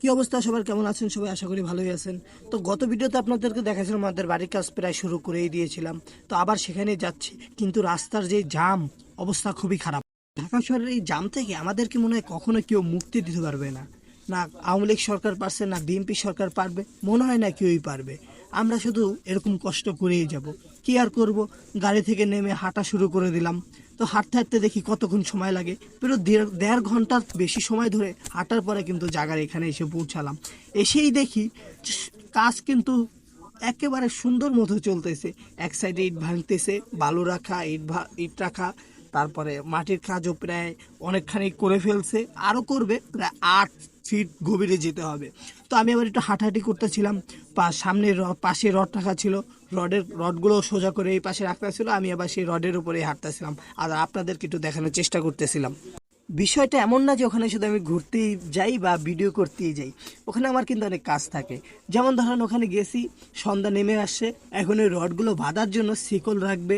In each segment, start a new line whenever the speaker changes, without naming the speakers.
কি অবস্থা সবার, কেমন আছেন সবাই? আশা করি ভালোই আছেন। তো গত ভিডিওতে আপনাদেরকে দেখাছিলাম আমাদের বাড়ির কাজ প্রায় শুরু করেই দিয়েছিলাম। তো আবার সেখানেই যাচ্ছি, কিন্তু রাস্তার যে জাম, অবস্থা খুবই খারাপ। ঢাকা শহরের এই জাম থেকে আমাদেরকে মনে হয় কখনো কেউ মুক্তি দিতে পারবে না। না আওয়ামী লীগ সরকার পারছে, না বিএনপি সরকার পারবে, মনে হয় না কেউই পারবে। আমরা শুধু এরকম কষ্ট করেই যাব। কি আর করব, গাড়ি থেকে নেমে হাঁটা শুরু করে দিলাম। তো হাঁটতে হাঁটতে দেখি কতক্ষণ সময় লাগে, পুরো দেড় ঘন্টার বেশি সময় ধরে হাঁটার পরে কিন্তু জায়গার এখানে এসে পৌঁছালাম। এসেই দেখি কাজ কিন্তু একেবারে সুন্দর মতো চলতেছে। এক সাইডে ইট ভাঙতেছে, বালু রাখা, ইট রাখা, তারপরে মাটির কাজও প্রায় অনেকখানি করে ফেলছে, আরও করবে, প্রায় 8 ফিট গভীরে যেতে হবে। তো আমি আবার একটু হাঁটাহাঁটি করতেছিলাম। সামনে পাশে রড রাখা ছিল, রডগুলো সোজা করে এই পাশে রাখতে ছিল, আমি আবার সেই রডের উপরে হাঁটতেছিলাম আর আপনাদেরকে একটু দেখানোর চেষ্টা করতেছিলাম। বিষয়টা এমন না যে ওখানে শুধু আমি ঘুরতেই যাই বা ভিডিও করতেই যাই, ওখানে আমার কিন্তু অনেক কাজ থাকে। যেমন ধরেন ওখানে গেছি, সন্ধ্যা নেমে আসছে, এখন ওই রডগুলো বাঁধার জন্য শিকল রাখবে,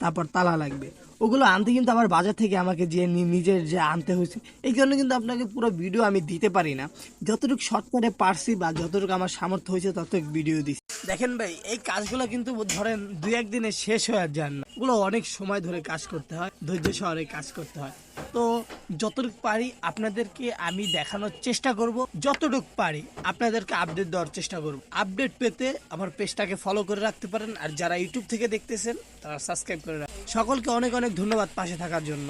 তারপর তালা লাগবে। ওগুলো আনতে কিন্তু আমার বাজার থেকে আমাকে যে নিজের যে আনতে হয়েছে, এই কারণে কিন্তু আপনাকে পুরো ভিডিও আমি দিতে পারি না। যতটুকু শর্টকাটে পারছি বা যতটুকু আমার সামর্থ্য হয়েছে ততটুকু ভিডিও দিচ্ছি। দেখেন ভাই, এই কাজগুলো কিন্তু ধরেন 2-1 দিনে শেষ হয়ে যান না, ওগুলো অনেক সময় ধরে কাজ করতে হয়, ধৈর্য সহকারে কাজ করতে হয়। তো যতটুকু পারি আপনাদেরকে আমি দেখানোর চেষ্টা করব, যতটুকু পারি আপনাদেরকে আপডেট দেওয়ার চেষ্টা করব। আপডেট পেতে আমার পেজটাকে ফলো করে রাখতে পারেন, আর যারা ইউটিউব থেকে দেখতেছেন তারা সাবস্ক্রাইব করে রাখেন। সকলকে অনেক অনেক ধন্যবাদ পাশে থাকার জন্য।